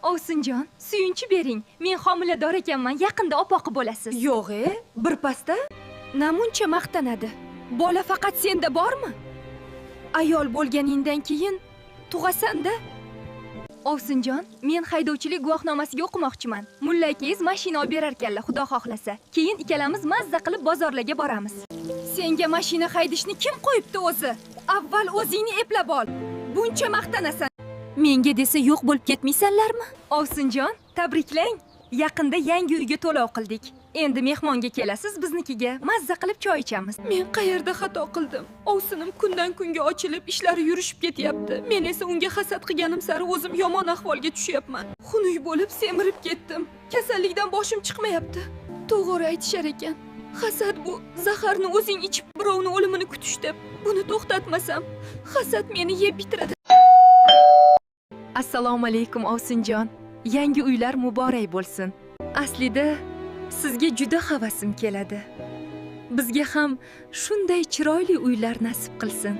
Ovsinjon, suyunchi bering. Men homilador ekanman, yaqinda opoqi bo'lasiz. Yo'q-e, birpasda Namuncha maqtanadi. Bola faqat senda bormi? Ayol bo'lganingdan keyin tug'asan-da. Ovsinjon, men haydovchilik guvohnomasiga o'qimoqchiman. Mulla akangiz mashina olib berar ekanlar, xudo xohlasa. Keyin ikkalamiz mazza qilib bozorlarga boramiz. Senga mashina haydashni kim qo'yibdi o'zi? Avval o'zingni eplab ol. Buncha maqtanasan. Menga desa yo'q bo'lib ketmaysanlarmi? Ovsinjon, tabriklang. Yaqinda yangi uyga to'lov qildik. Endi mehmonga kelasiz, biznikiga mazza qilib choy ichamiz. Men qayerda xato qildim? Ovsinim kundan kunga ochilib, ishlari yurishib ketyapti. Men esa unga hasad qilganim sari o'zim yomon ahvolga tushyapman. Xunuk bo'lib semirib ketdim. Kasallikdan boshim chiqmayapti. To'g'ri aytishar ekan. Hasad bu zaharni o'zing ichib birovni o'limini kutish deb. Buni to'xtatmasam, hasad meni yeb bitiradi. Assalomu alaykum Ovsinjon. Yangi uylar muborak bo'lsin. Aslida sizga juda havasim keladi. Bizga ham shunday chiroyli uylar nasib qilsin.